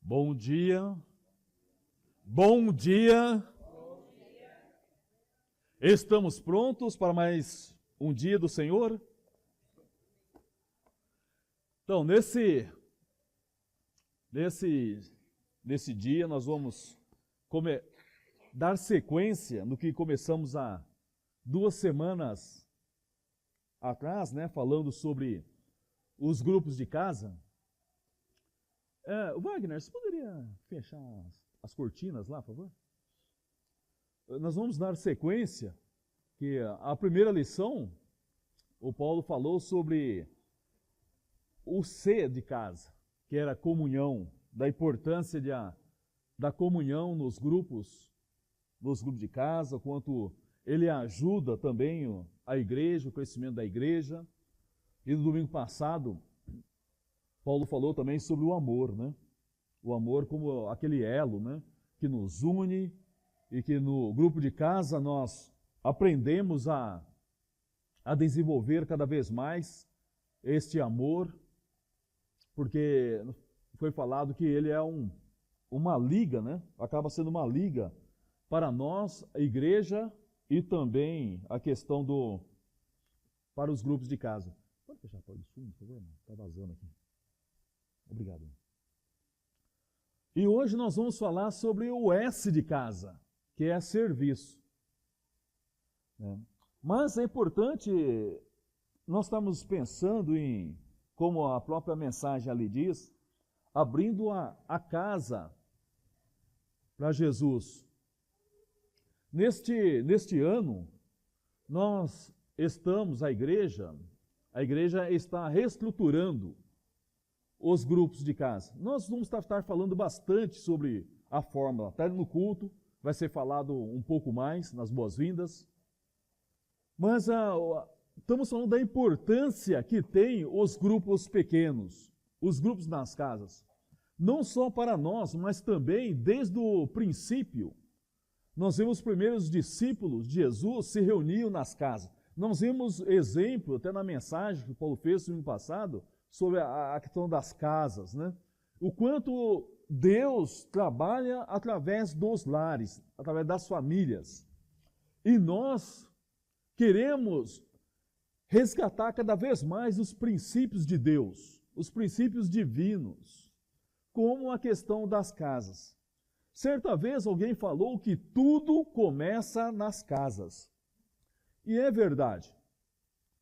Bom dia, bom dia. Estamos prontos para mais um dia do Senhor? Então, nesse dia nós vamos dar sequência no que começamos há 2 semanas atrás, falando sobre os grupos de casa. Wagner, você poderia fechar as cortinas lá, por favor? Nós vamos dar sequência, que a primeira lição, o Paulo falou sobre o C de casa, que era a comunhão, da importância da comunhão nos grupos de casa, quanto ele ajuda também a igreja, o crescimento da igreja. E no domingo passado, Paulo falou também sobre o amor, O amor como aquele elo, que nos une e que no grupo de casa nós aprendemos a desenvolver cada vez mais este amor, porque foi falado que ele é uma liga, Acaba sendo uma liga para nós, a igreja, e também a questão para os grupos de casa. Pode fechar a porta do fundo, por favor? Está vazando aqui. Obrigado. E hoje nós vamos falar sobre o S de casa, que é serviço. Mas é importante, nós estamos pensando em, como a própria mensagem ali diz, abrindo a casa para Jesus. Neste ano, nós estamos, a igreja está reestruturando os grupos de casa. Nós vamos estar falando bastante sobre a fórmula. Até no culto vai ser falado um pouco mais, nas boas-vindas. Mas estamos falando da importância que tem os grupos pequenos, os grupos nas casas. Não só para nós, mas também desde o princípio. Nós vemos os primeiros discípulos de Jesus se reuniam nas casas. Nós vemos exemplo, até na mensagem que Paulo fez no ano passado, sobre a questão das casas, O quanto Deus trabalha através dos lares, através das famílias. E nós queremos resgatar cada vez mais os princípios de Deus, os princípios divinos, como a questão das casas. Certa vez alguém falou que tudo começa nas casas. E é verdade.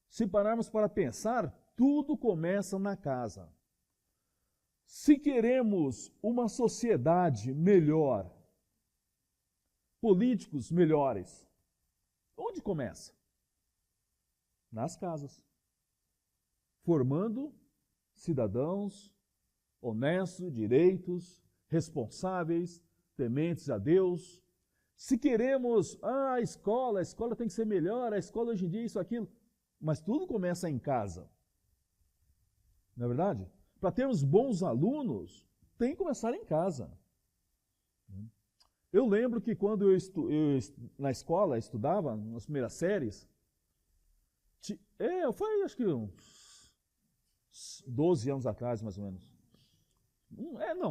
Se pararmos para pensar, tudo começa na casa. Se queremos uma sociedade melhor, políticos melhores, onde começa? Nas casas. Formando cidadãos honestos, direitos, responsáveis, tementes a Deus. Se queremos, a escola tem que ser melhor, a escola hoje em dia isso, aquilo, mas tudo começa em casa. Não é verdade? Para termos bons alunos, tem que começar em casa. Eu lembro que quando eu na escola estudava, nas primeiras séries, foi acho que uns 12 anos atrás, mais ou menos.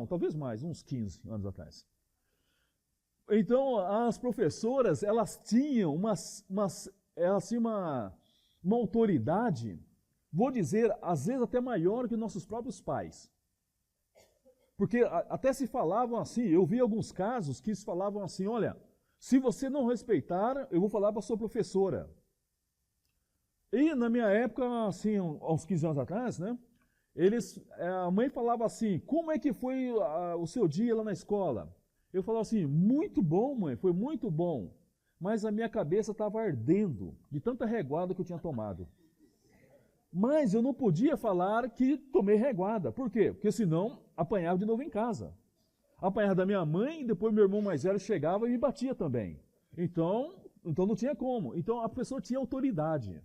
Talvez mais, uns 15 anos atrás. Então, as professoras, elas tinham uma autoridade, vou dizer, às vezes até maior que nossos próprios pais. Porque até se falavam assim, eu vi alguns casos que se falavam assim, olha, se você não respeitar, eu vou falar para a sua professora. E na minha época, assim, uns 15 anos atrás, a mãe falava assim, como é que foi o seu dia lá na escola? Eu falava assim, muito bom, mãe, foi muito bom. Mas a minha cabeça estava ardendo de tanta reguada que eu tinha tomado. Mas eu não podia falar que tomei reguada. Por quê? Porque senão apanhava de novo em casa. Apanhava da minha mãe e depois meu irmão mais velho chegava e me batia também. Então não tinha como. Então a pessoa tinha autoridade.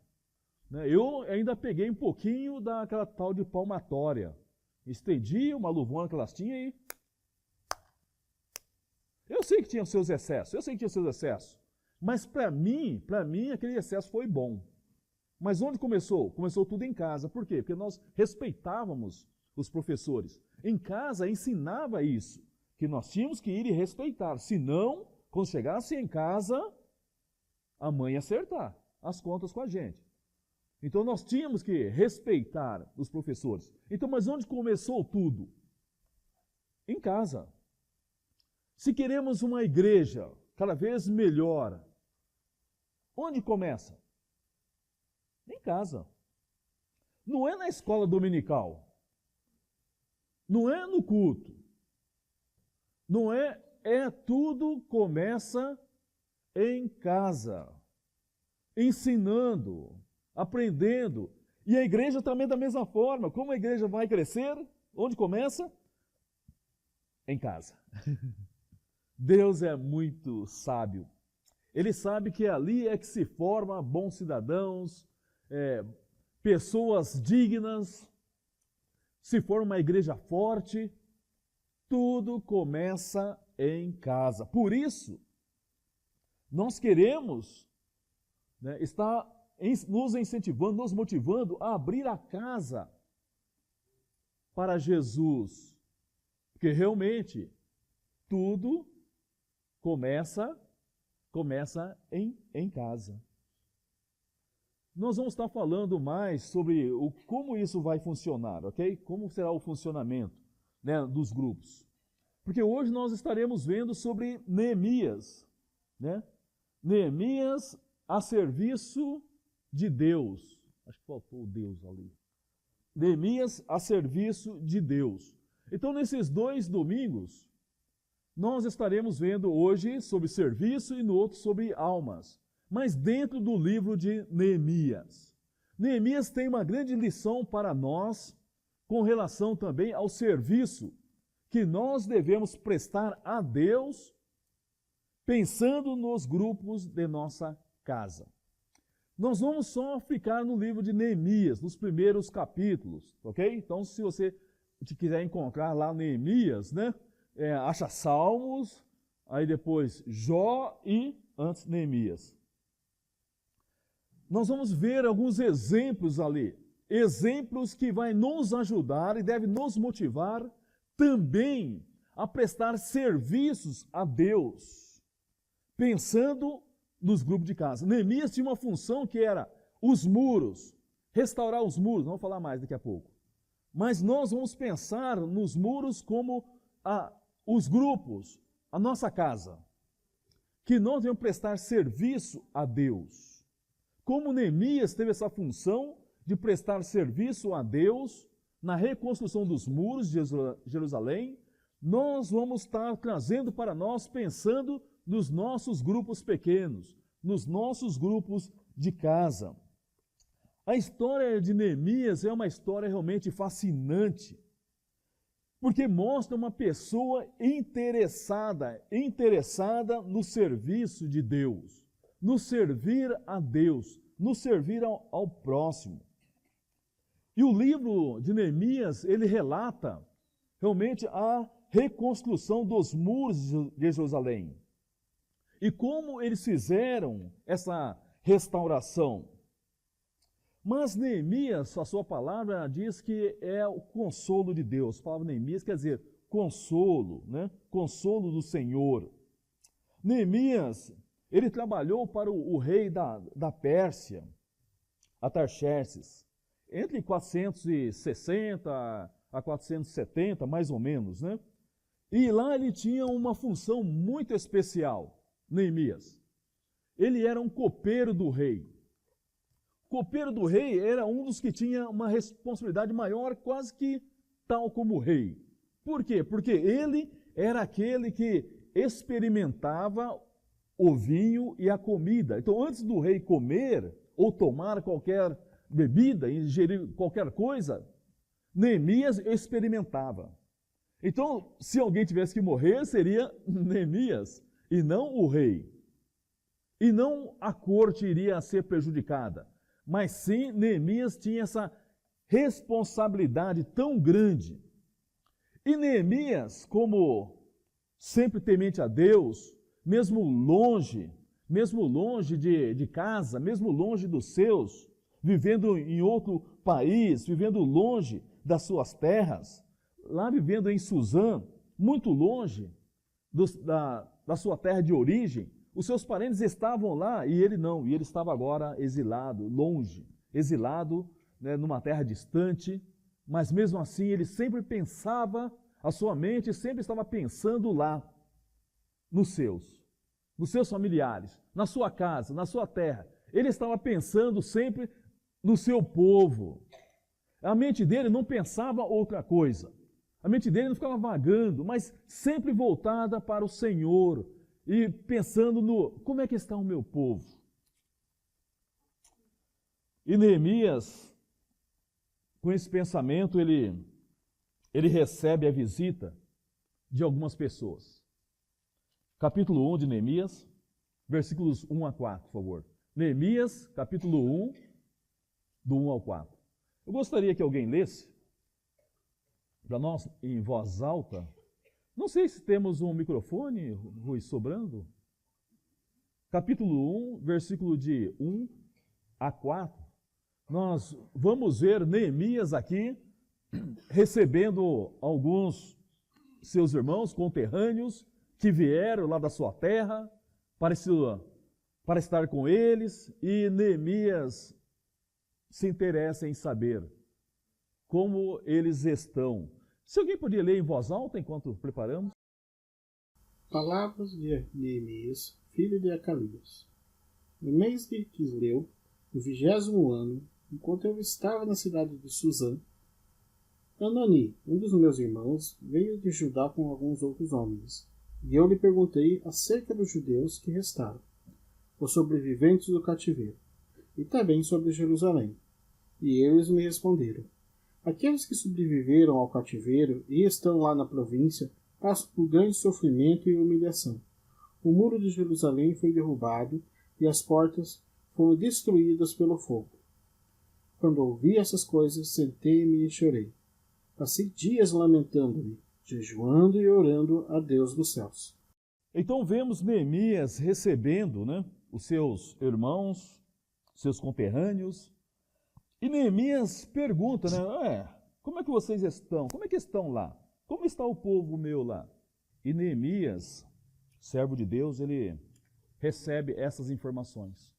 Eu ainda peguei um pouquinho daquela tal de palmatória. Estendi uma luvona que elas tinham e... Eu sei que tinha os seus excessos, mas para mim aquele excesso foi bom. Mas onde começou? Começou tudo em casa. Por quê? Porque nós respeitávamos os professores. Em casa ensinava isso, que nós tínhamos que ir e respeitar. Senão, quando chegasse em casa, a mãe ia acertar as contas com a gente. Então nós tínhamos que respeitar os professores. Então, mas onde começou tudo? Em casa. Se queremos uma igreja cada vez melhor, onde começa? Em casa. Não é na escola dominical. Não é no culto. Não é, tudo começa em casa. Ensinando, aprendendo. E a igreja também da mesma forma. Como a igreja vai crescer? Onde começa? Em casa. Deus é muito sábio. Ele sabe que ali é que se forma bons cidadãos, pessoas dignas, se for uma igreja forte, tudo começa em casa. Por isso, nós queremos estar nos incentivando, nos motivando a abrir a casa para Jesus. Porque realmente, tudo começa em casa. Nós vamos estar falando mais sobre como isso vai funcionar, ok? Como será o funcionamento dos grupos. Porque hoje nós estaremos vendo sobre Neemias. Neemias a serviço de Deus. Acho que faltou o Deus ali. Neemias a serviço de Deus. Então, nesses 2 domingos, nós estaremos vendo hoje sobre serviço e no outro sobre almas. Mas dentro do livro de Neemias. Neemias tem uma grande lição para nós com relação também ao serviço que nós devemos prestar a Deus, pensando nos grupos de nossa casa. Nós vamos só ficar no livro de Neemias, nos primeiros capítulos, ok? Então, se você quiser encontrar lá Neemias, acha Salmos, aí depois Jó e antes Neemias. Nós vamos ver alguns exemplos ali, exemplos que vai nos ajudar e deve nos motivar também a prestar serviços a Deus, pensando nos grupos de casa. Neemias tinha uma função que era os muros, restaurar os muros, vamos falar mais daqui a pouco. Mas nós vamos pensar nos muros como os grupos, a nossa casa, que nós devemos prestar serviço a Deus. Como Neemias teve essa função de prestar serviço a Deus na reconstrução dos muros de Jerusalém, nós vamos estar trazendo para nós, pensando nos nossos grupos pequenos, nos nossos grupos de casa. A história de Neemias é uma história realmente fascinante, porque mostra uma pessoa interessada no serviço de Deus, no servir a Deus, no servir ao próximo. E o livro de Neemias, ele relata realmente a reconstrução dos muros de Jerusalém. E como eles fizeram essa restauração. Mas Neemias, a sua palavra diz que é o consolo de Deus. A palavra Neemias quer dizer consolo, Consolo do Senhor. Neemias, ele trabalhou para o rei da Pérsia, Artaxerxes, entre 460 a 470, mais ou menos, E lá ele tinha uma função muito especial, Neemias. Ele era um copeiro do rei. O copeiro do rei era um dos que tinha uma responsabilidade maior, quase que tal como o rei. Por quê? Porque ele era aquele que experimentava o vinho e a comida. Então, antes do rei comer ou tomar qualquer bebida, ingerir qualquer coisa, Neemias experimentava. Então, se alguém tivesse que morrer, seria Neemias, e não o rei. E não a corte iria ser prejudicada, mas sim Neemias tinha essa responsabilidade tão grande. E Neemias, como sempre temente a Deus, mesmo longe de casa, mesmo longe dos seus, vivendo em outro país, vivendo longe das suas terras, lá vivendo em Suzã, muito longe da sua terra de origem. Os seus parentes estavam lá e ele não, e ele estava agora exilado, longe, exilado, né, numa terra distante, mas mesmo assim ele sempre pensava, a sua mente sempre estava pensando lá, nos seus familiares, na sua casa, na sua terra. Ele estava pensando sempre no seu povo. A mente dele não pensava outra coisa. A mente dele não ficava vagando, mas sempre voltada para o Senhor e pensando no como é que está o meu povo. E Neemias, com esse pensamento, ele recebe a visita de algumas pessoas. Capítulo 1 de Neemias, versículos 1 a 4, por favor. Neemias, capítulo 1, do 1 ao 4. Eu gostaria que alguém lesse para nós em voz alta. Não sei se temos um microfone, Rui, sobrando. Capítulo 1, versículo de 1 a 4. Nós vamos ver Neemias aqui recebendo alguns seus irmãos conterrâneos que vieram lá da sua terra para estar com eles, e Neemias se interessa em saber como eles estão. Se alguém podia ler em voz alta enquanto preparamos. Palavras de Neemias, filho de Acalias. No mês de Quisleu, no 20º ano, enquanto eu estava na cidade de Suzã, Anani, um dos meus irmãos, veio de Judá com alguns outros homens, e eu lhe perguntei acerca dos judeus que restaram, os sobreviventes do cativeiro, e também sobre Jerusalém. E eles me responderam: aqueles que sobreviveram ao cativeiro e estão lá na província passam por grande sofrimento e humilhação. O muro de Jerusalém foi derrubado e as portas foram destruídas pelo fogo. Quando ouvi essas coisas, sentei-me e chorei. Passei dias lamentando-me, jejuando e orando a Deus dos céus. Então vemos Neemias recebendo, né, os seus irmãos, seus conterrâneos, e Neemias pergunta, né, como é que vocês estão? Como é que estão lá? Como está o povo meu lá? E Neemias, servo de Deus, ele recebe essas informações.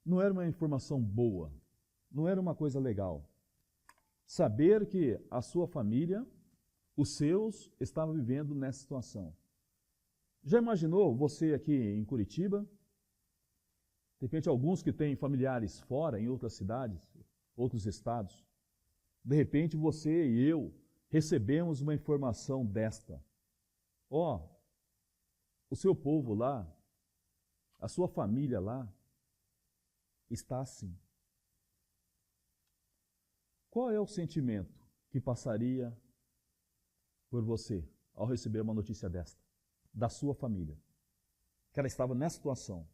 Não era uma informação boa, não era uma coisa legal. Saber que a sua família, os seus, estavam vivendo nessa situação. Já imaginou você aqui em Curitiba? De repente, alguns que têm familiares fora, em outras cidades, outros estados. De repente, você e eu recebemos uma informação desta. O seu povo lá, a sua família lá, está assim. Qual é o sentimento que passaria por você ao receber uma notícia desta, da sua família, que ela estava nessa situação?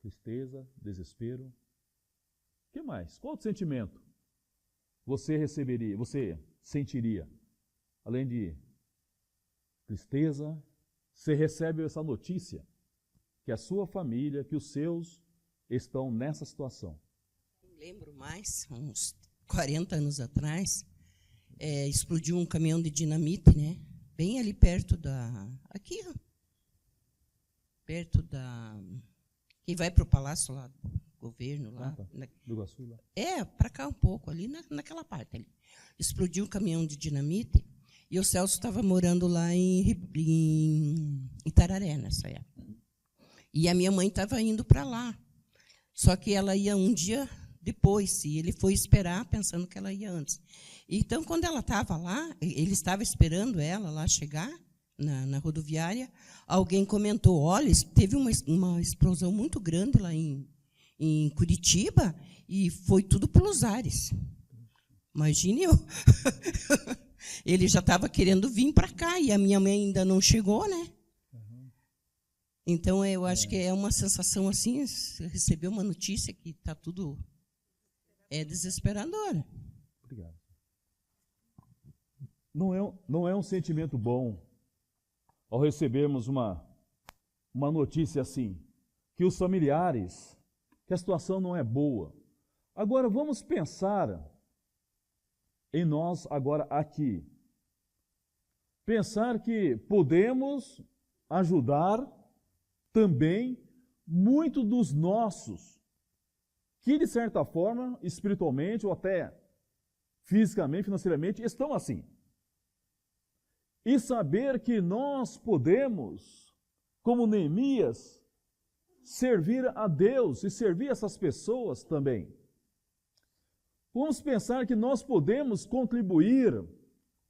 Tristeza, desespero. O que mais? Qual outro sentimento você receberia, você sentiria? Além de tristeza, você recebe essa notícia que a sua família, que os seus estão nessa situação. Lembro mais, uns 40 anos atrás, explodiu um caminhão de dinamite, né? Bem ali perto aqui, ó, perto que vai para o palácio lá do governo, lá. Do Iguaçu, lá. Para cá um pouco, ali naquela parte ali. Explodiu um caminhão de dinamite e o Celso estava morando lá em Itararé nessa época. E a minha mãe estava indo para lá. Só que ela ia um dia depois, e ele foi esperar pensando que ela ia antes. Então, quando ela estava lá, ele estava esperando ela lá chegar na rodoviária, alguém comentou: olha, teve uma explosão muito grande lá em Curitiba e foi tudo pelos ares. Imagine eu. Ele já estava querendo vir para cá e a minha mãe ainda não chegou, né? Então, eu acho que é uma sensação assim, receber uma notícia que está tudo desesperadora. Obrigado. Não é um sentimento bom ao recebermos uma notícia assim. que os familiares, que a situação não é boa. Agora vamos pensar em nós agora aqui. Pensar que podemos ajudar também muito dos nossos, que de certa forma, espiritualmente ou até fisicamente, financeiramente, estão assim. E saber que nós podemos, como Neemias, servir a Deus e servir essas pessoas também. Vamos pensar que nós podemos contribuir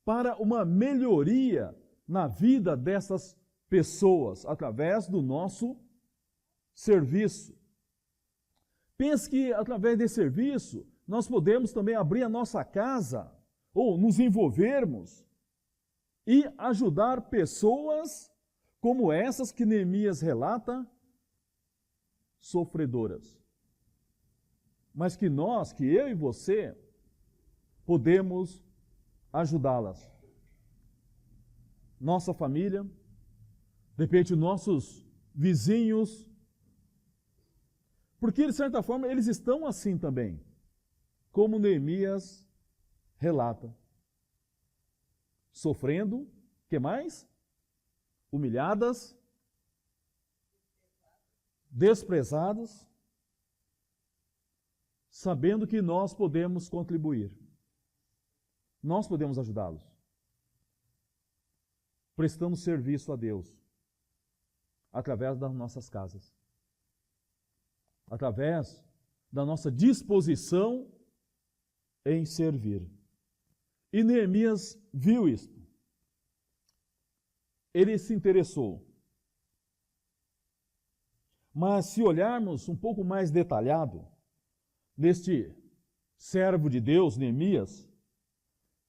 para uma melhoria na vida dessas pessoas através do nosso serviço. Pense que através desse serviço nós podemos também abrir a nossa casa ou nos envolvermos e ajudar pessoas como essas que Neemias relata, sofredoras. Mas que nós, que eu e você, podemos ajudá-las. Nossa família, de repente nossos vizinhos, porque de certa forma eles estão assim também, como Neemias relata. Sofrendo, que mais? Humilhadas, desprezadas, sabendo que nós podemos contribuir. Nós podemos ajudá-los. Prestando serviço a Deus através das nossas casas. Através da nossa disposição em servir. E Neemias viu isto. Ele se interessou. Mas se olharmos um pouco mais detalhado neste servo de Deus, Neemias,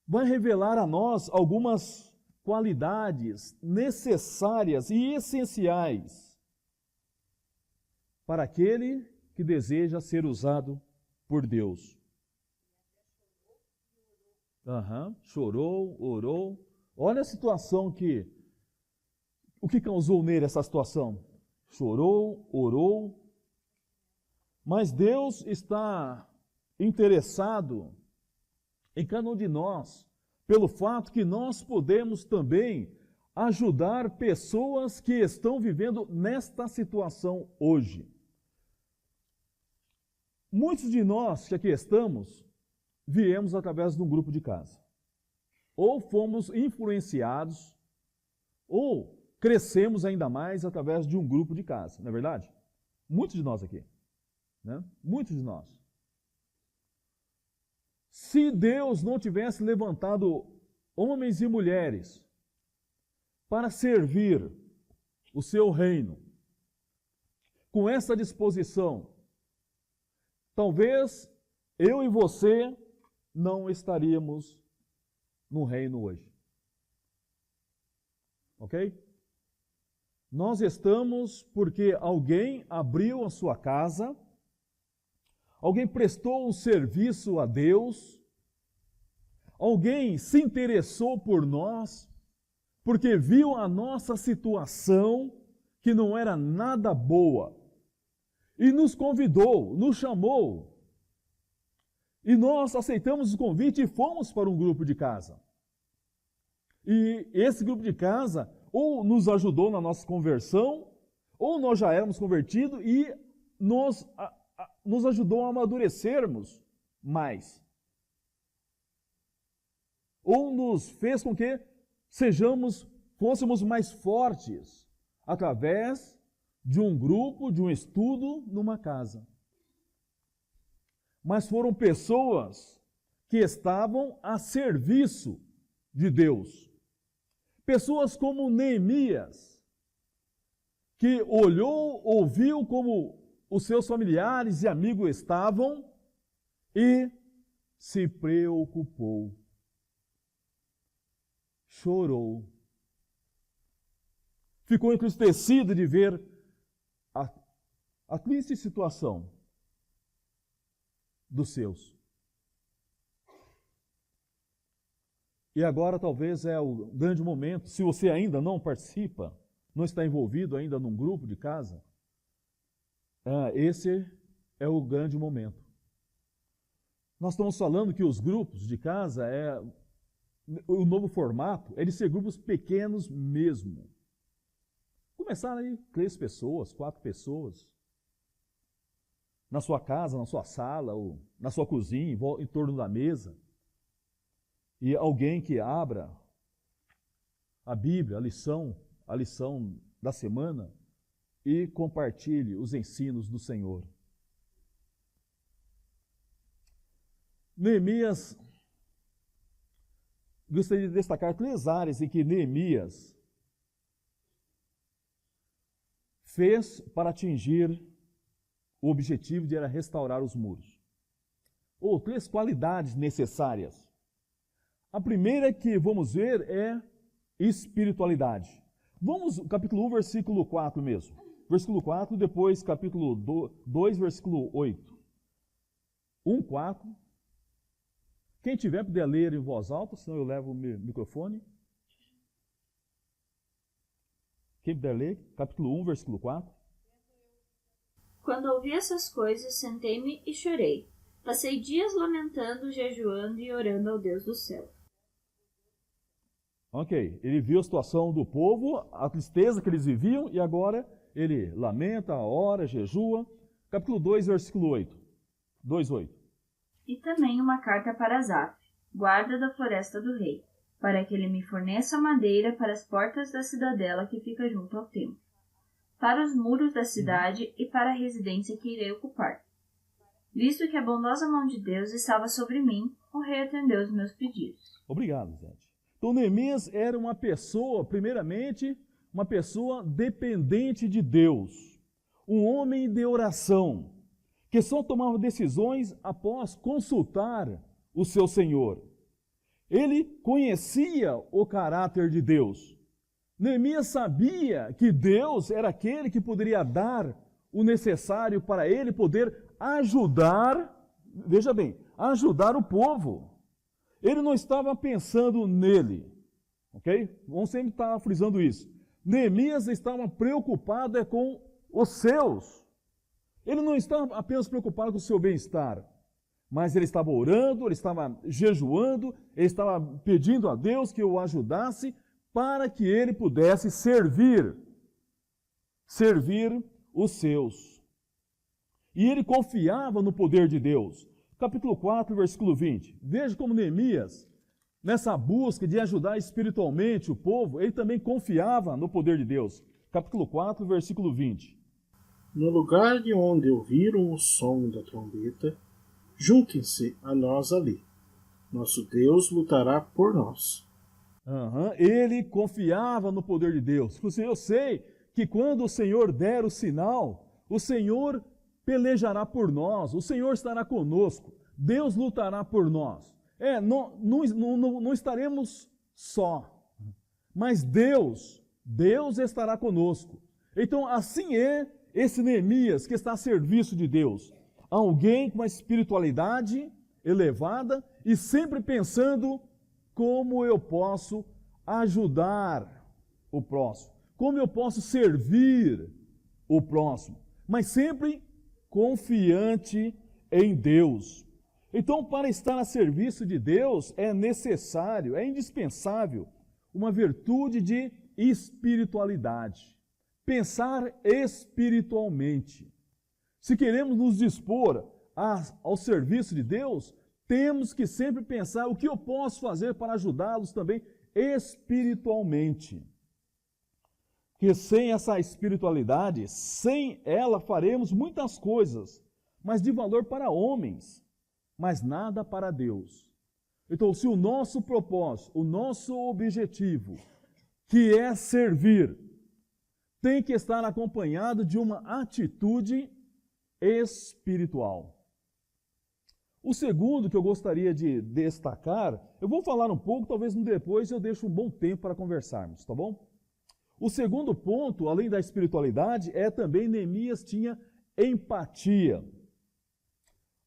vai revelar a nós algumas qualidades necessárias e essenciais para aquele que deseja ser usado por Deus. Chorou, orou. Olha a situação o que causou nele essa situação? Chorou, orou. Mas Deus está interessado em cada um de nós, pelo fato que nós podemos também ajudar pessoas que estão vivendo nesta situação hoje. Muitos de nós que aqui estamos, viemos através de um grupo de casa. Ou fomos influenciados, ou crescemos ainda mais através de um grupo de casa, não é verdade? Muitos de nós aqui, né? Muitos de nós. Se Deus não tivesse levantado homens e mulheres para servir o seu reino, com essa disposição, talvez eu e você não estaríamos no reino hoje. Ok? Nós estamos porque alguém abriu a sua casa, alguém prestou um serviço a Deus, alguém se interessou por nós, porque viu a nossa situação que não era nada boa, e nos convidou, nos chamou, e nós aceitamos o convite e fomos para um grupo de casa. E esse grupo de casa ou nos ajudou na nossa conversão, ou nós já éramos convertidos e nos ajudou a amadurecermos mais. Ou nos fez com que fôssemos mais fortes através de um grupo, de um estudo numa casa. Mas foram pessoas que estavam a serviço de Deus. Pessoas como Neemias, que olhou, ouviu como os seus familiares e amigos estavam e se preocupou. Chorou. Ficou entristecido de ver a triste situação dos seus. E agora talvez é o grande momento, se você ainda não participa, não está envolvido ainda num grupo de casa, esse é o grande momento. Nós estamos falando que os grupos de casa, o novo formato é de ser grupos pequenos mesmo. Começaram aí 3 pessoas, 4 pessoas, na sua casa, na sua sala, ou na sua cozinha, em torno da mesa. E alguém que abra a Bíblia, a lição da semana, e compartilhe os ensinos do Senhor. Neemias, gostaria de destacar 3 áreas em que Neemias fez para atingir o objetivo de era restaurar os muros. Ou 3 qualidades necessárias. A primeira que vamos ver é espiritualidade. Vamos, capítulo 1, versículo 4 mesmo. Versículo 4, depois capítulo 2, versículo 8. 1, 4. Quem tiver, puder ler em voz alta, senão eu levo o microfone. Quem puder ler, capítulo 1, versículo 4. Quando ouvi essas coisas, sentei-me e chorei. Passei dias lamentando, jejuando e orando ao Deus do céu. Ok, ele viu a situação do povo, a tristeza que eles viviam, e agora ele lamenta, ora, jejua. Capítulo 2, versículo 8. 2:8. E também uma carta para Asaf, guarda da floresta do rei, para que ele me forneça madeira para as portas da cidadela que fica junto ao templo, para os muros da cidade e para a residência que irei ocupar. Visto que a bondosa mão de Deus estava sobre mim, o rei atendeu os meus pedidos. Obrigado, gente. Então, Neemias era uma pessoa, primeiramente, uma pessoa dependente de Deus, um homem de oração, que só tomava decisões após consultar o seu Senhor. Ele conhecia o caráter de Deus. Neemias sabia que Deus era aquele que poderia dar o necessário para ele poder ajudar, veja bem, ajudar o povo. Ele não estava pensando nele, ok? Vamos sempre estar frisando isso. Neemias estava preocupado com os seus. Ele não estava apenas preocupado com o seu bem-estar, mas ele estava orando, ele estava jejuando, ele estava pedindo a Deus que o ajudasse para que ele pudesse servir os seus. E ele confiava no poder de Deus. Capítulo 4, versículo 20. Veja como Neemias, nessa busca de ajudar espiritualmente o povo, ele também confiava no poder de Deus. Capítulo 4, versículo 20. No lugar de onde ouviram o som da trombeta, juntem-se a nós ali. Nosso Deus lutará por nós. Ele confiava no poder de Deus. Eu sei que quando o Senhor der o sinal, o Senhor pelejará por nós, o Senhor estará conosco, Deus lutará por nós. Não estaremos só, mas Deus estará conosco. Então, assim é esse Neemias que está a serviço de Deus. Alguém com uma espiritualidade elevada e sempre pensando como eu posso ajudar o próximo, como eu posso servir o próximo, mas sempre confiante em Deus. Então, para estar a serviço de Deus, é necessário, é indispensável uma virtude de espiritualidade. Pensar espiritualmente. Se queremos nos dispor ao serviço de Deus, temos que sempre pensar o que eu posso fazer para ajudá-los também espiritualmente. Que sem essa espiritualidade, sem ela faremos muitas coisas, mas de valor para homens, mas nada para Deus. Então, se o nosso propósito, o nosso objetivo, que é servir, tem que estar acompanhado de uma atitude espiritual. O segundo que eu gostaria de destacar, eu vou falar um pouco, talvez depois eu deixo um bom tempo para conversarmos, tá bom? O segundo ponto, além da espiritualidade, é também Neemias tinha empatia.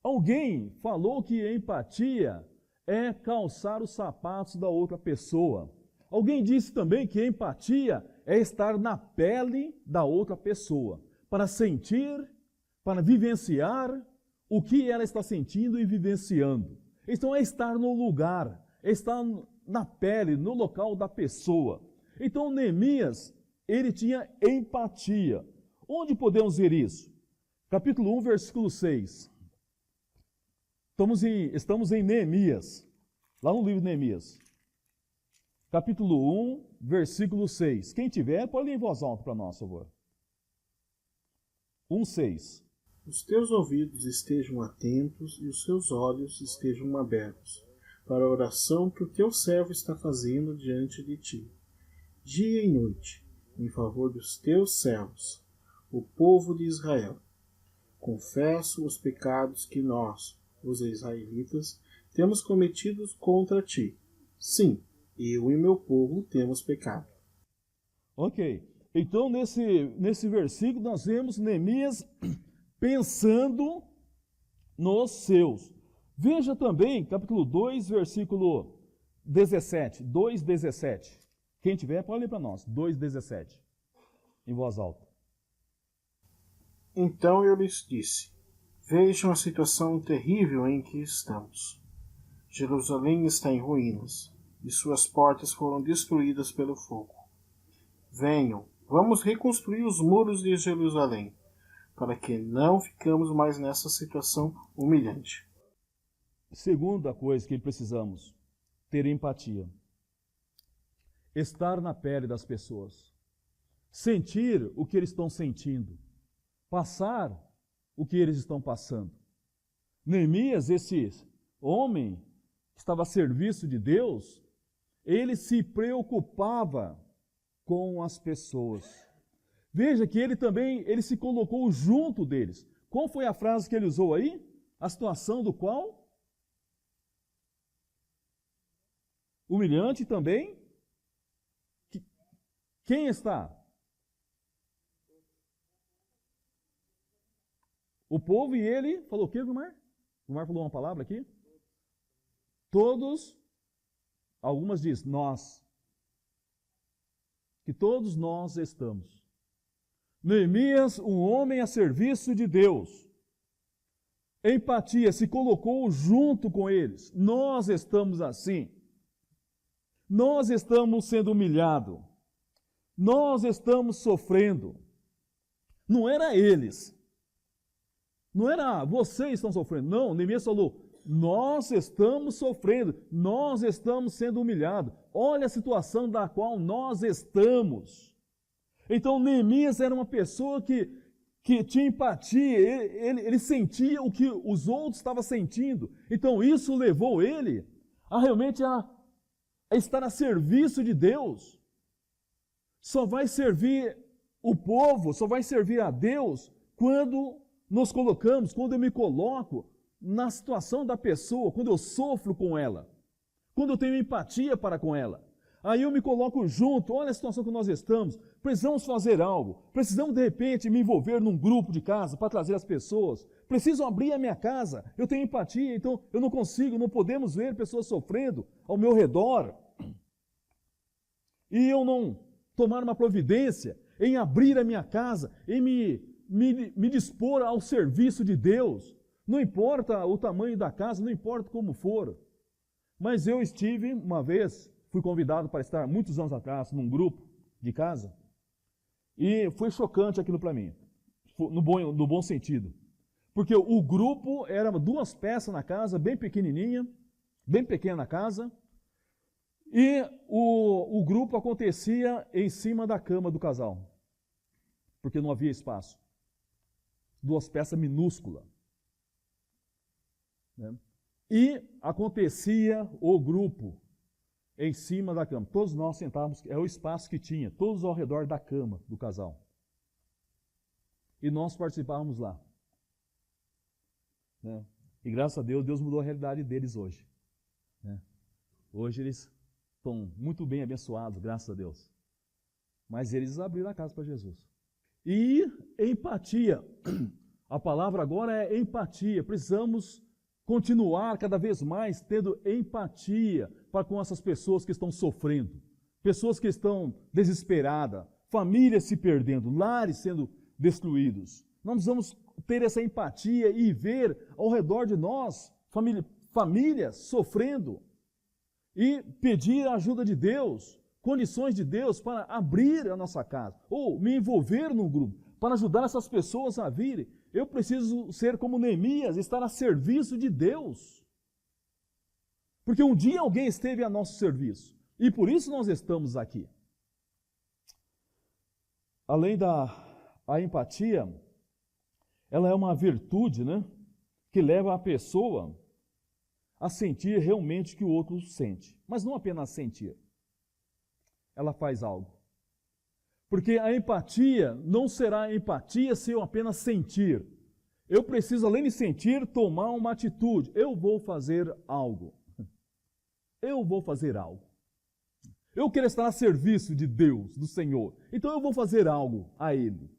Alguém falou que empatia é calçar os sapatos da outra pessoa. Alguém disse também que empatia é estar na pele da outra pessoa, para sentir para vivenciar o que ela está sentindo e vivenciando. Então é estar no lugar, é estar na pele, no local da pessoa. Então Neemias, ele tinha empatia. Onde podemos ver isso? Capítulo 1, versículo 6. Estamos em Neemias, lá no livro de Neemias. Capítulo 1, versículo 6. Quem tiver, pode ler em voz alta para nós, por favor. 1, 6. Os teus ouvidos estejam atentos e os seus olhos estejam abertos para a oração que o teu servo está fazendo diante de ti, dia e noite, em favor dos teus servos, o povo de Israel. Confesso os pecados que nós, os israelitas, temos cometidos contra ti. Sim, eu e meu povo temos pecado. Ok. Então, nesse versículo, nós vemos Neemias pensando nos seus. Veja também, capítulo 2, versículo 17. 2:17. Quem tiver, pode ler para nós. 2:17. Em voz alta. Então eu lhes disse: vejam a situação terrível em que estamos. Jerusalém está em ruínas, e suas portas foram destruídas pelo fogo. Venham, vamos reconstruir os muros de Jerusalém, para que não ficamos mais nessa situação humilhante. Segunda coisa que precisamos, ter empatia. Estar na pele das pessoas. Sentir o que eles estão sentindo. Passar o que eles estão passando. Neemias, esse homem que estava a serviço de Deus, ele se preocupava com as pessoas. Veja que ele se colocou junto deles. Qual foi a frase que ele usou aí? A situação do qual? Humilhante também? Quem está? O povo, e ele falou o quê, Gilmar? Gilmar falou uma palavra aqui? Todos, algumas diz, nós. Que todos nós estamos. Neemias, um homem a serviço de Deus. Empatia, se colocou junto com eles. Nós estamos assim. Nós estamos sendo humilhados. Nós estamos sofrendo. Não era eles. Não era vocês estão sofrendo. Não, Neemias falou, nós estamos sofrendo. Nós estamos sendo humilhados. Olha a situação da qual nós estamos. Então Neemias era uma pessoa que tinha empatia. Ele sentia o que os outros estavam sentindo. Então isso levou ele a realmente a estar a serviço de Deus. Só vai servir o povo, só vai servir a Deus quando nos colocamos, quando eu me coloco na situação da pessoa, quando eu sofro com ela, quando eu tenho empatia para com ela. Aí eu me coloco junto, olha a situação que nós estamos, precisamos fazer algo, precisamos de repente me envolver num grupo de casa para trazer as pessoas, preciso abrir a minha casa, eu tenho empatia, então eu não consigo, não podemos ver pessoas sofrendo ao meu redor, e eu não tomar uma providência em abrir a minha casa, em me dispor ao serviço de Deus, não importa o tamanho da casa, não importa como for, mas eu estive uma vez, fui convidado para estar muitos anos atrás num grupo de casa e foi chocante aquilo para mim, no bom sentido, porque o grupo era 2 peças na casa, bem pequenininha, bem pequena a casa, e o grupo acontecia em cima da cama do casal, porque não havia espaço. 2 peças minúsculas. Né? E acontecia o grupo em cima da cama. Todos nós sentávamos, é o espaço que tinha, todos ao redor da cama do casal. E nós participávamos lá. Né? E graças a Deus, Deus mudou a realidade deles hoje. Né? Hoje eles estão muito bem abençoados, graças a Deus. Mas eles abriram a casa para Jesus. E empatia. A palavra agora é empatia. Precisamos continuar cada vez mais tendo empatia para com essas pessoas que estão sofrendo, pessoas que estão desesperadas, famílias se perdendo, lares sendo destruídos. Nós precisamos ter essa empatia e ver ao redor de nós famílias sofrendo e pedir a ajuda de Deus, condições de Deus para abrir a nossa casa, ou me envolver num grupo, para ajudar essas pessoas a virem. Eu preciso ser como Neemias, estar a serviço de Deus. Porque um dia alguém esteve a nosso serviço, e por isso nós estamos aqui. Além da empatia, ela é uma virtude, né, que leva a pessoa a sentir realmente o que o outro sente. Mas não apenas sentir. Ela faz algo. Porque a empatia não será empatia se eu apenas sentir. Eu preciso, além de sentir, tomar uma atitude. Eu vou fazer algo. Eu vou fazer algo. Eu quero estar a serviço de Deus, do Senhor. Então eu vou fazer algo a Ele.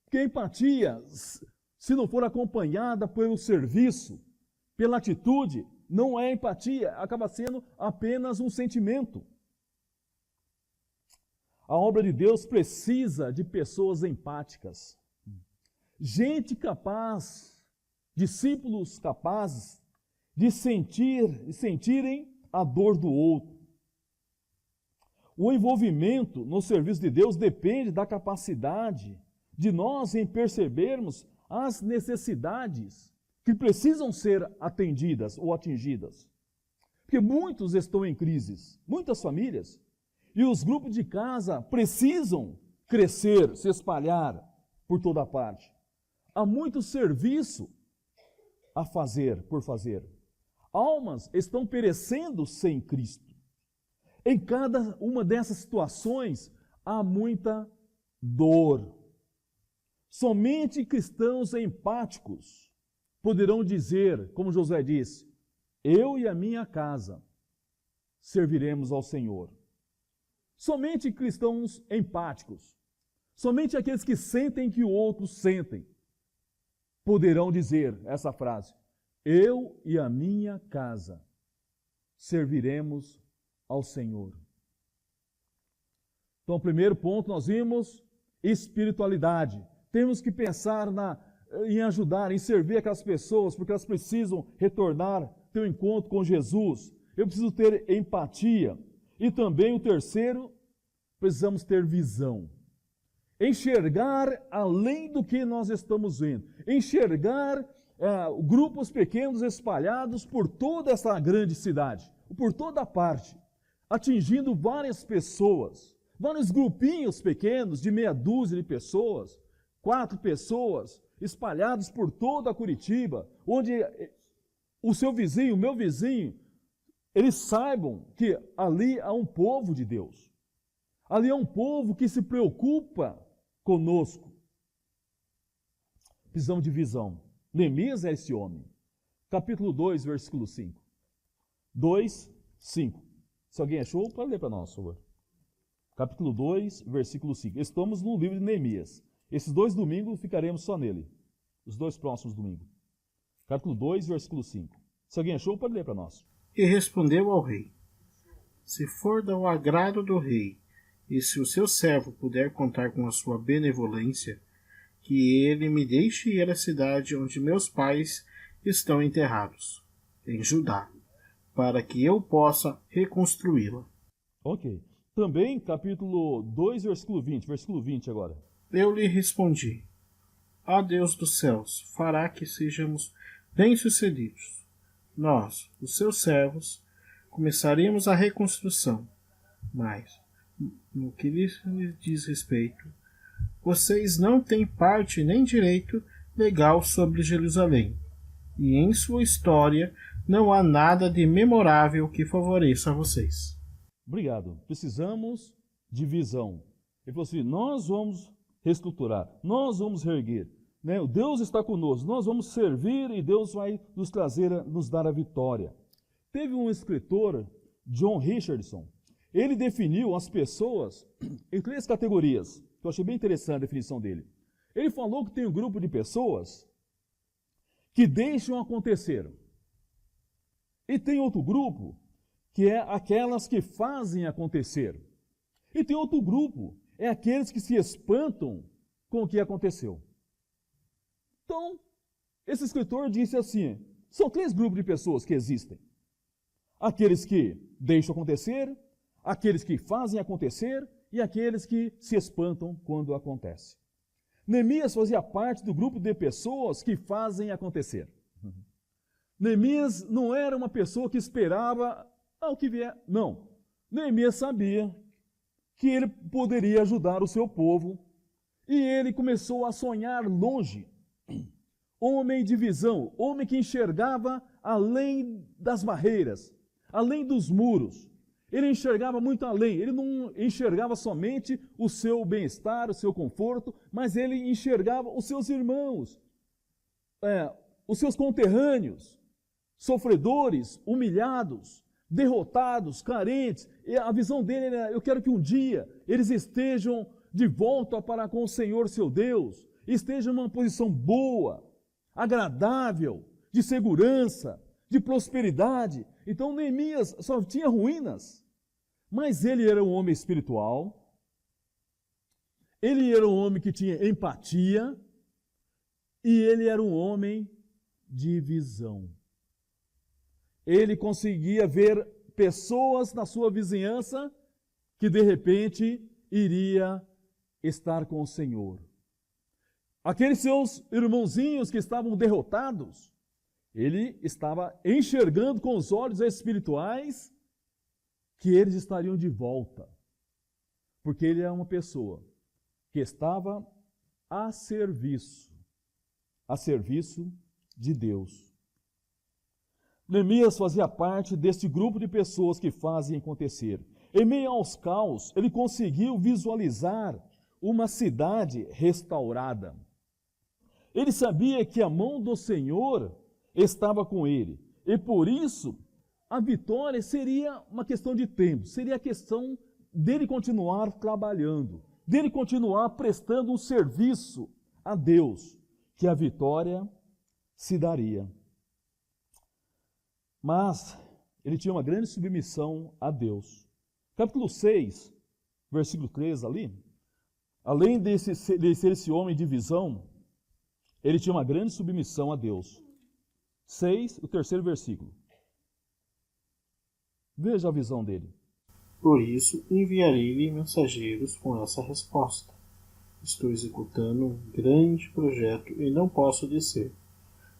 Porque a empatia, se não for acompanhada pelo serviço, pela atitude, não é empatia, acaba sendo apenas um sentimento. A obra de Deus precisa de pessoas empáticas. Gente capaz, discípulos capazes de sentirem a dor do outro. O envolvimento no serviço de Deus depende da capacidade de nós em percebermos as necessidades que precisam ser atendidas ou atingidas. Porque muitos estão em crises, muitas famílias, e os grupos de casa precisam crescer, se espalhar por toda parte. Há muito serviço a fazer, por fazer. Almas estão perecendo sem Cristo. Em cada uma dessas situações há muita dor. Somente cristãos empáticos poderão dizer, como Josué disse, eu e a minha casa serviremos ao Senhor. Somente cristãos empáticos, somente aqueles que sentem que o outro sentem, poderão dizer essa frase, eu e a minha casa serviremos ao Senhor. Então, o primeiro ponto nós vimos, espiritualidade. Temos que pensar em ajudar, em servir aquelas pessoas, porque elas precisam retornar, ter um encontro com Jesus. Eu preciso ter empatia. E também o terceiro, precisamos ter visão. Enxergar além do que nós estamos vendo. Enxergar grupos pequenos espalhados por toda essa grande cidade, por toda parte, atingindo várias pessoas, vários grupinhos pequenos de meia dúzia de pessoas, 4 pessoas, espalhados por toda a Curitiba, onde o seu vizinho, o meu vizinho, eles saibam que ali há um povo de Deus. Ali há um povo que se preocupa conosco. Precisamos de visão. Neemias é esse homem. Capítulo 2, versículo 5. 2, 5. Se alguém achou, pode ler para nós, por favor. Capítulo 2, versículo 5. Estamos no livro de Neemias. Esses 2 domingos ficaremos só nele. Os 2 próximos domingos. Capítulo 2, versículo 5. Se alguém achou, pode ler para nós. E respondeu ao rei, se for do agrado do rei, e se o seu servo puder contar com a sua benevolência, que ele me deixe ir à cidade onde meus pais estão enterrados, em Judá, para que eu possa reconstruí-la. Ok. Também, capítulo 2, versículo 20. Versículo 20 agora. Eu lhe respondi, ó Deus dos céus, fará que sejamos bem-sucedidos. Nós, os seus servos, começaremos a reconstrução, mas, no que lhes diz respeito, vocês não têm parte nem direito legal sobre Jerusalém, e em sua história não há nada de memorável que favoreça a vocês. Obrigado. Precisamos de visão. Ele falou assim, nós vamos reestruturar, nós vamos reerguer. Né? Deus está conosco, nós vamos servir e Deus vai nos dar a vitória. Teve um escritor, John Richardson, ele definiu as pessoas em 3 categorias, que eu achei bem interessante a definição dele. Ele falou que tem um grupo de pessoas que deixam acontecer. E tem outro grupo, que é aquelas que fazem acontecer. E tem outro grupo, é aqueles que se espantam com o que aconteceu. Então, esse escritor disse assim, são 3 grupos de pessoas que existem. Aqueles que deixam acontecer, aqueles que fazem acontecer e aqueles que se espantam quando acontece. Neemias fazia parte do grupo de pessoas que fazem acontecer. Neemias não era uma pessoa que esperava o que vier. Não. Neemias sabia que ele poderia ajudar o seu povo e ele começou a sonhar longe. Homem de visão, homem que enxergava além das barreiras, além dos muros. Ele enxergava muito além, ele não enxergava somente o seu bem-estar, o seu conforto, mas ele enxergava os seus irmãos, os seus conterrâneos, sofredores, humilhados, derrotados, carentes. E a visão dele era, eu quero que um dia eles estejam de volta para com o Senhor seu Deus, estejam numa posição boa, agradável, de segurança, de prosperidade. Então Neemias só tinha ruínas, mas ele era um homem espiritual, ele era um homem que tinha empatia e ele era um homem de visão. Ele conseguia ver pessoas na sua vizinhança que de repente iria estar com o Senhor. Aqueles seus irmãozinhos que estavam derrotados, ele estava enxergando com os olhos espirituais que eles estariam de volta. Porque ele é uma pessoa que estava a serviço de Deus. Neemias fazia parte deste grupo de pessoas que fazem acontecer. Em meio aos caos, ele conseguiu visualizar uma cidade restaurada. Ele sabia que a mão do Senhor estava com ele. E por isso, a vitória seria uma questão de tempo. Seria a questão dele continuar trabalhando, dele continuar prestando um serviço a Deus, que a vitória se daria. Mas ele tinha uma grande submissão a Deus. Capítulo 6, versículo 3 ali, além de ser esse homem de visão, ele tinha uma grande submissão a Deus. 6, o 3º versículo. Veja a visão dele. Por isso enviarei-lhe mensageiros com essa resposta. Estou executando um grande projeto e não posso descer.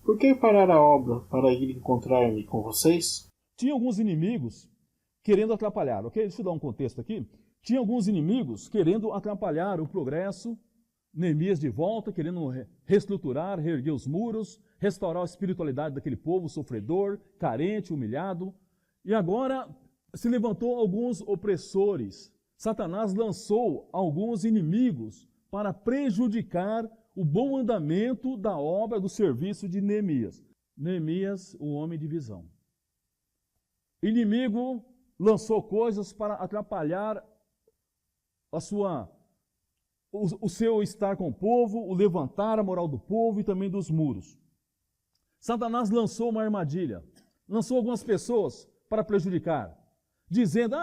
Por que parar a obra para ir encontrar-me com vocês? Tinha alguns inimigos querendo atrapalhar, ok? Deixa eu dar um contexto aqui. Tinha alguns inimigos querendo atrapalhar o progresso. Neemias de volta, querendo reestruturar, reerguer os muros, restaurar a espiritualidade daquele povo sofredor, carente, humilhado. E agora se levantou alguns opressores. Satanás lançou alguns inimigos para prejudicar o bom andamento da obra, do serviço de Neemias. Neemias, um homem de visão. Inimigo lançou coisas para atrapalhar o seu estar com o povo, o levantar a moral do povo e também dos muros. Satanás lançou uma armadilha, lançou algumas pessoas para prejudicar, dizendo,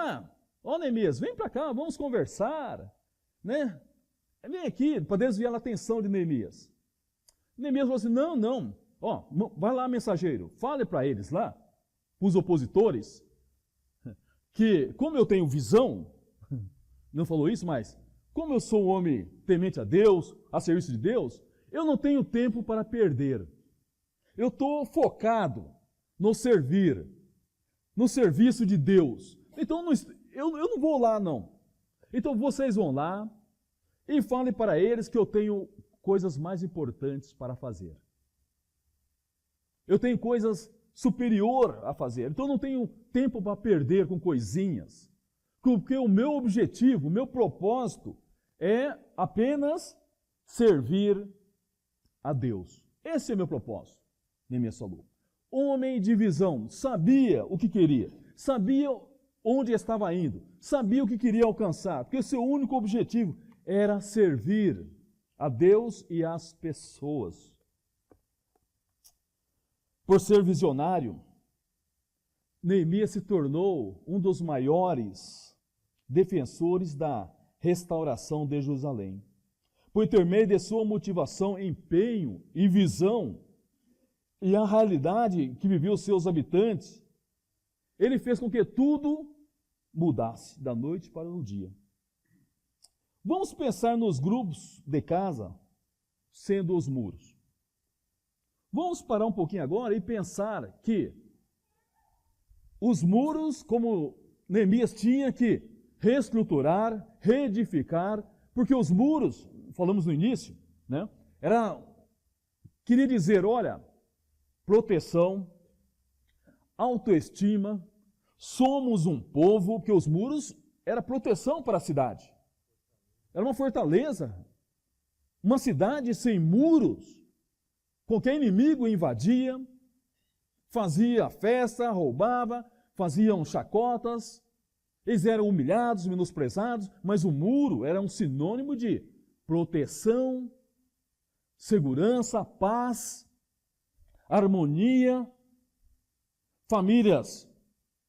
Neemias, vem para cá, vamos conversar, né? Vem aqui, para desviar a atenção de Neemias. Neemias falou assim, não, vai lá, mensageiro, fale para eles lá, para os opositores, que como eu tenho visão, não falou isso, mas como eu sou um homem temente a Deus, a serviço de Deus, eu não tenho tempo para perder. Eu estou focado no servir, no serviço de Deus. Então eu não vou lá, não. Então vocês vão lá e falem para eles que eu tenho coisas mais importantes para fazer. Eu tenho coisas superior a fazer. Então eu não tenho tempo para perder com coisinhas. Porque o meu objetivo, o meu propósito é apenas servir a Deus. Esse é meu propósito, Neemias falou. Homem de visão, sabia o que queria, sabia onde estava indo, sabia o que queria alcançar, porque o seu único objetivo era servir a Deus e às pessoas. Por ser visionário, Neemias se tornou um dos maiores defensores da restauração de Jerusalém. por intermédio de sua motivação, empenho e visão, e a realidade que viviam os seus habitantes, ele fez com que tudo mudasse da noite para o dia. Vamos pensar nos grupos de casa sendo os muros. Vamos parar um pouquinho agora e pensar que os muros, como Neemias tinha que reestruturar, reedificar, porque os muros, falamos no início, né, queria dizer, olha, proteção, autoestima, somos um povo, que os muros era proteção para a cidade. Era uma fortaleza, uma cidade sem muros, qualquer inimigo invadia, fazia festa, roubava, faziam chacotas, eles eram humilhados, menosprezados, mas o muro era um sinônimo de proteção, segurança, paz, harmonia, famílias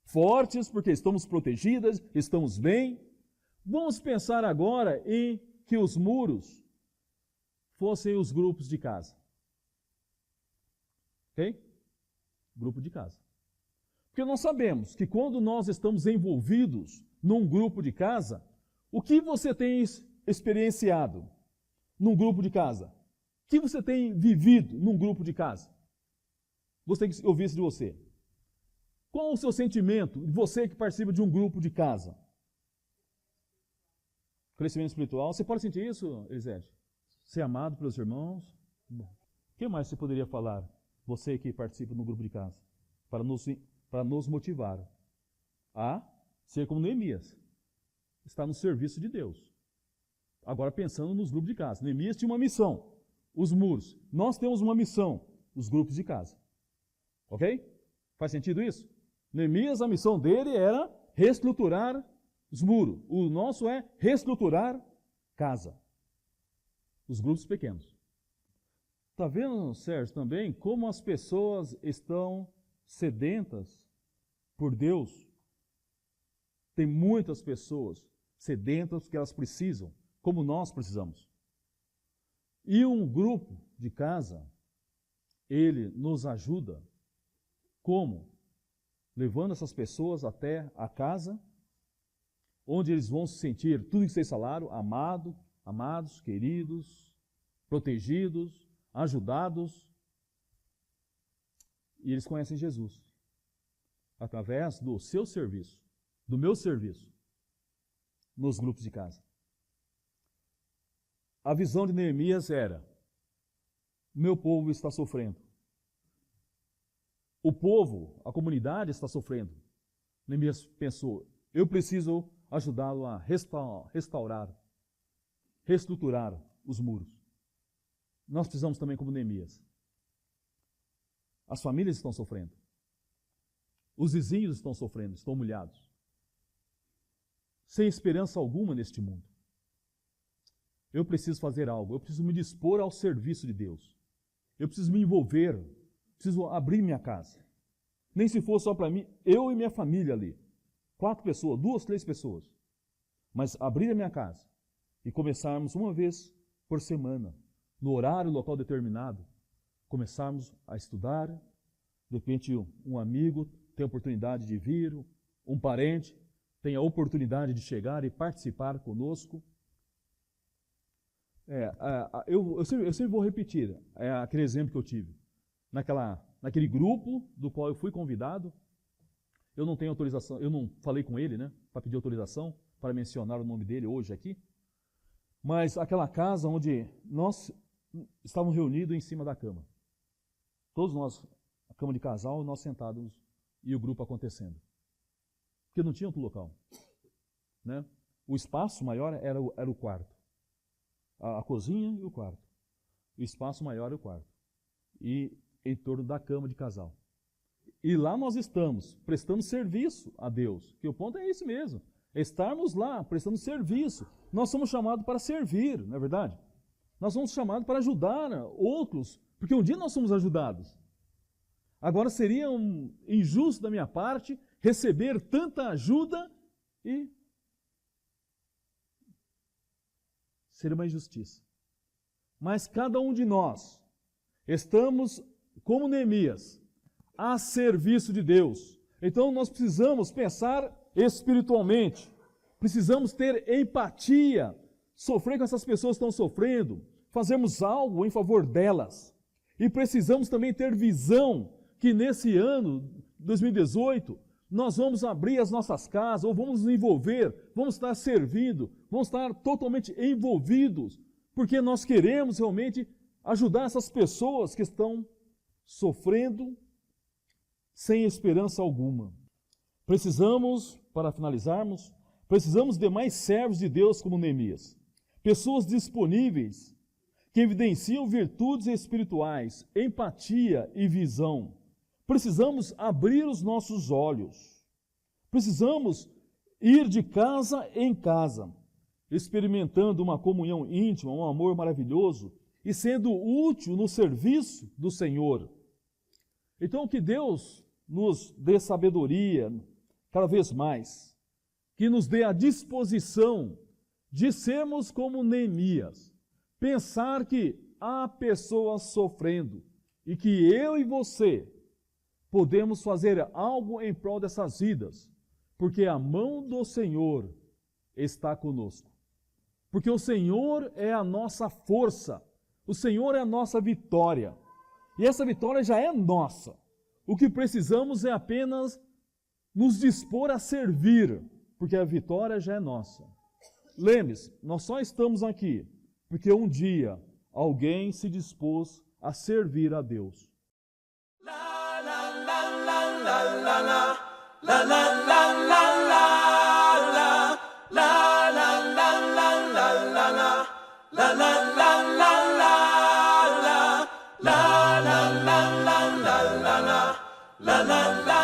fortes, porque estamos protegidas, estamos bem. Vamos pensar agora em que os muros fossem os grupos de casa. Ok? Grupo de casa. Porque nós sabemos que quando nós estamos envolvidos num grupo de casa, o que você tem experienciado num grupo de casa? O que você tem vivido num grupo de casa? Gostaria que eu ouvisse de você. Qual o seu sentimento, você que participa de um grupo de casa? Crescimento espiritual. Você pode sentir isso, Elisete? Ser amado pelos irmãos? Bom. O que mais você poderia falar, você que participa no grupo de casa, para nos motivar a ser como Neemias, estar no serviço de Deus? Agora pensando nos grupos de casa. Neemias tinha uma missão, os muros. Nós temos uma missão, os grupos de casa. Ok? Faz sentido isso? Neemias, a missão dele era reestruturar os muros. O nosso é reestruturar casa. Os grupos pequenos. Está vendo, Sérgio, também como as pessoas estão sedentas por Deus? Tem muitas pessoas sedentas porque elas precisam, como nós precisamos. E um grupo de casa, ele nos ajuda. Como? Levando essas pessoas até a casa, onde eles vão se sentir, tudo que vocês falaram, amados, queridos, protegidos, ajudados. E eles conhecem Jesus através do seu serviço, do meu serviço, nos grupos de casa. A visão de Neemias era: meu povo está sofrendo. O povo, a comunidade está sofrendo. Neemias pensou: eu preciso ajudá-lo a restaurar, reestruturar os muros. Nós precisamos também, como Neemias. As famílias estão sofrendo. Os vizinhos estão sofrendo, estão humilhados. Sem esperança alguma neste mundo. Eu preciso fazer algo, eu preciso me dispor ao serviço de Deus. Eu preciso me envolver, preciso abrir minha casa. Nem se for só para mim, eu e minha família ali. 4 pessoas, 2, 3 pessoas. Mas abrir a minha casa e começarmos uma vez por semana, no horário, local determinado, começarmos a estudar. De repente um amigo tem a oportunidade de vir, um parente tem a oportunidade de chegar e participar conosco. Eu sempre vou repetir aquele exemplo que eu tive. Naquele grupo do qual eu fui convidado, eu não tenho autorização, eu não falei com ele, né, para pedir autorização, para mencionar o nome dele hoje aqui, mas aquela casa onde nós estávamos reunidos em cima da cama. Todos nós, a cama de casal, nós sentados e o grupo acontecendo. Porque não tinha outro local. Né? O espaço maior era o quarto. A cozinha e o quarto. O espaço maior é o quarto. E em torno da cama de casal. E lá nós estamos, prestando serviço a Deus. Que o ponto é esse mesmo. É estarmos lá, prestando serviço. Nós somos chamados para servir, não é verdade? Nós somos chamados para ajudar outros, porque um dia nós somos ajudados. Agora seria injusto da minha parte receber tanta ajuda e seria uma injustiça. mas cada um de nós estamos, como Neemias, a serviço de Deus. Então nós precisamos pensar espiritualmente, precisamos ter empatia, sofrer com essas pessoas que estão sofrendo, fazermos algo em favor delas. E precisamos também ter visão que nesse ano, 2018, nós vamos abrir as nossas casas, ou vamos nos envolver, vamos estar servindo, vamos estar totalmente envolvidos, porque nós queremos realmente ajudar essas pessoas que estão sofrendo sem esperança alguma. Precisamos, para finalizarmos, precisamos de mais servos de Deus como Neemias, pessoas disponíveis, que evidenciam virtudes espirituais, empatia e visão. Precisamos abrir os nossos olhos. Precisamos ir de casa em casa, experimentando uma comunhão íntima, um amor maravilhoso e sendo útil no serviço do Senhor. Então, que Deus nos dê sabedoria cada vez mais, que nos dê a disposição de sermos como Neemias, pensar que há pessoas sofrendo e que eu e você podemos fazer algo em prol dessas vidas, porque a mão do Senhor está conosco. Porque o Senhor é a nossa força, o Senhor é a nossa vitória, e essa vitória já é nossa. O que precisamos é apenas nos dispor a servir, porque a vitória já é nossa. Lembre-se, nós só estamos aqui porque um dia alguém se dispôs a servir a Deus. La la